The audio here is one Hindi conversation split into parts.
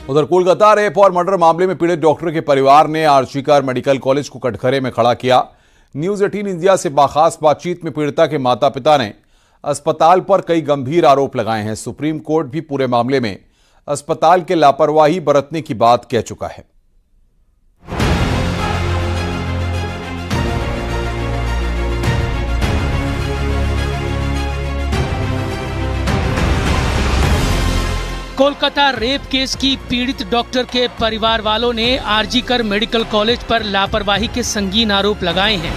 उधर कोलकाता रेप और मर्डर मामले में पीड़ित डॉक्टर के परिवार ने आरजीकर मेडिकल कॉलेज को कटघरे में खड़ा किया। न्यूज 18 इंडिया से बाखास बातचीत में पीड़िता के माता पिता ने अस्पताल पर कई गंभीर आरोप लगाए हैं। सुप्रीम कोर्ट भी पूरे मामले में अस्पताल के लापरवाही बरतने की बात कह चुका है। कोलकाता रेप केस की पीड़ित डॉक्टर के परिवार वालों ने आरजीकर मेडिकल कॉलेज पर लापरवाही के संगीन आरोप लगाए हैं।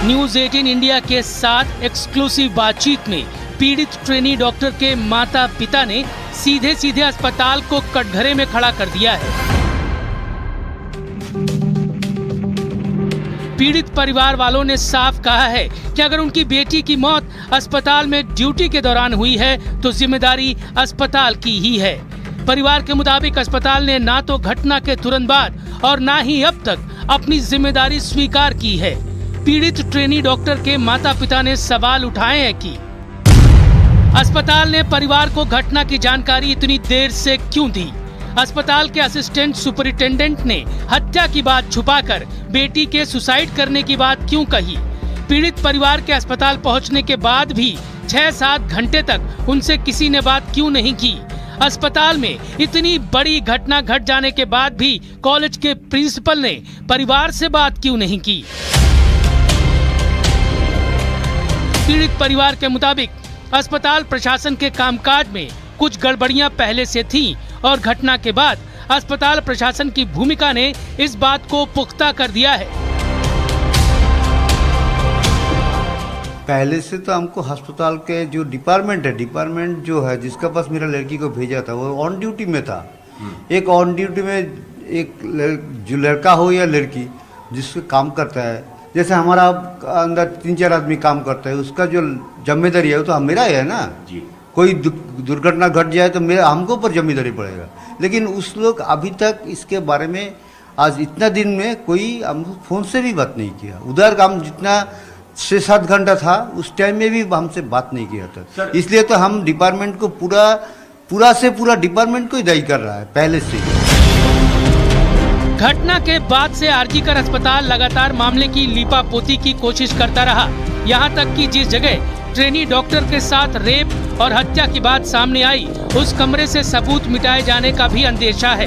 न्यूज 18 इंडिया के साथ एक्सक्लूसिव बातचीत में पीड़ित ट्रेनी डॉक्टर के माता पिता ने सीधे सीधे अस्पताल को कटघरे में खड़ा कर दिया है। पीड़ित परिवार वालों ने साफ कहा है कि अगर उनकी बेटी की मौत अस्पताल में ड्यूटी के दौरान हुई है तो जिम्मेदारी अस्पताल की ही है। परिवार के मुताबिक अस्पताल ने ना तो घटना के तुरंत बाद और ना ही अब तक अपनी जिम्मेदारी स्वीकार की है। पीड़ित ट्रेनी डॉक्टर के माता पिता ने सवाल उठाए हैं कि अस्पताल ने परिवार को घटना की जानकारी इतनी देर से क्यों दी। अस्पताल के असिस्टेंट सुपरिटेंडेंट ने हत्या की बात छुपाकर बेटी के सुसाइड करने की बात क्यों कही। पीड़ित परिवार के अस्पताल पहुंचने के बाद भी 6-7 घंटे तक उनसे किसी ने बात क्यों नहीं की। अस्पताल में इतनी बड़ी घटना घट जाने के बाद भी कॉलेज के प्रिंसिपल ने परिवार से बात क्यों नहीं की। पीड़ित परिवार के मुताबिक अस्पताल प्रशासन के कामकाज में कुछ गड़बड़ियां पहले से थीं और घटना के बाद अस्पताल प्रशासन की भूमिका ने इस बात को पुख्ता कर दिया है। पहले से तो हमको अस्पताल के जो डिपार्टमेंट जो है जिसका पास मेरा लड़की को भेजा था वो ऑन ड्यूटी में था। एक ऑन ड्यूटी में एक जो लड़का हो या लड़की जिससे काम करता है, जैसे हमारा अंदर 3-4 आदमी काम करता है, उसका जो जिम्मेदारी है वो तो मेरा ही है ना जी। कोई दुर्घटना घट जाए तो मेरा हमको ऊपर जिम्मेदारी पड़ेगा। लेकिन उस लोग अभी तक इसके बारे में आज इतना दिन में कोई हम फोन से भी बात नहीं किया। उधर काम जितना 6-7 घंटा था उस टाइम में भी हमसे बात नहीं किया था। इसलिए तो हम डिपार्टमेंट को पूरा डिपार्टमेंट को ही दायी कर रहा है पहले से। घटना के बाद से आरजीकर अस्पताल लगातार मामले की लीपापोती की कोशिश करता रहा। यहाँ तक कि जिस जगह ट्रेनी डॉक्टर के साथ रेप और हत्या की बात सामने आई उस कमरे से सबूत मिटाए जाने का भी अंदेशा है।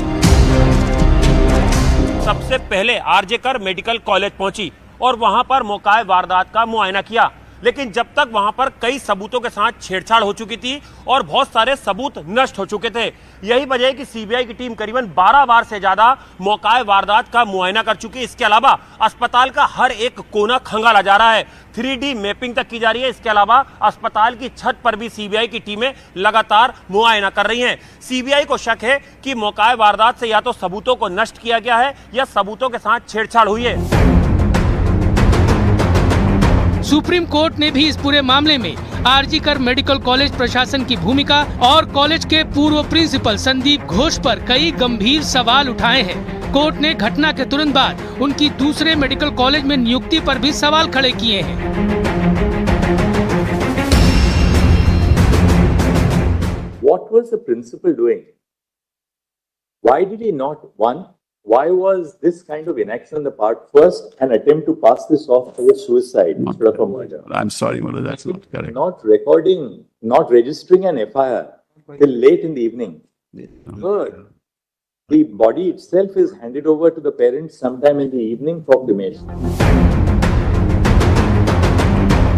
सबसे पहले आरजीकर मेडिकल कॉलेज पहुंची और वहां पर मौका वारदात का मुआयना किया, लेकिन जब तक वहां पर कई सबूतों के साथ छेड़छाड़ हो चुकी थी और बहुत सारे सबूत नष्ट हो चुके थे। यही वजह है कि सीबीआई की टीम करीबन 12 बार से ज्यादा मौका वारदात का मुआयना कर चुकी है। इसके अलावा अस्पताल का हर एक कोना खंगाला जा रहा है, 3D मैपिंग तक की जा रही है। इसके अलावा अस्पताल की छत पर भी सीबीआई की टीमें लगातार मुआयना कर रही हैं। सीबीआई को शक है कि मौका वारदात से या तो सबूतों को नष्ट किया गया है या सबूतों के साथ छेड़छाड़ हुई है। सुप्रीम कोर्ट ने भी इस पूरे मामले में आरजीकर मेडिकल कॉलेज प्रशासन की भूमिका और कॉलेज के पूर्व प्रिंसिपल संदीप घोष पर कई गंभीर सवाल उठाए हैं। कोर्ट ने घटना के तुरंत बाद उनकी दूसरे मेडिकल कॉलेज में नियुक्ति पर भी सवाल खड़े किए हैं। What was the principal doing? Why did he not? Why was this kind of inaction on the part? First, an attempt to pass this off as a suicide instead of a murder. I'm sorry, Mother, that's not correct. Not registering an FIR till late in the evening. Third, the body itself is handed over to the parents sometime in the evening for cremation.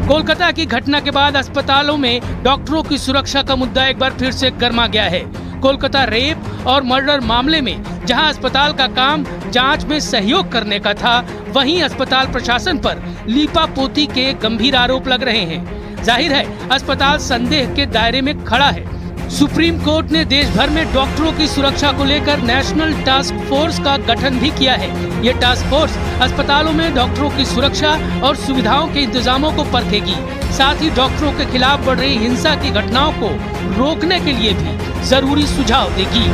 Kolkata की घटना के बाद अस्पतालों में डॉक्टरों की सुरक्षा का मुद्दा एक बार फिर से गर्मा गया है। कोलकाता रेप और मर्डर मामले में जहां अस्पताल का काम जांच में सहयोग करने का था, वहीं अस्पताल प्रशासन पर लीपापोती के गंभीर आरोप लग रहे हैं। जाहिर है अस्पताल संदेह के दायरे में खड़ा है। सुप्रीम कोर्ट ने देश भर में डॉक्टरों की सुरक्षा को लेकर नेशनल टास्क फोर्स का गठन भी किया है। ये टास्क फोर्स अस्पतालों में डॉक्टरों की सुरक्षा और सुविधाओं के इंतजामों को परखेगी, साथ ही डॉक्टरों के खिलाफ बढ़ रही हिंसा की घटनाओं को रोकने के लिए भी जरूरी सुझाव देगी।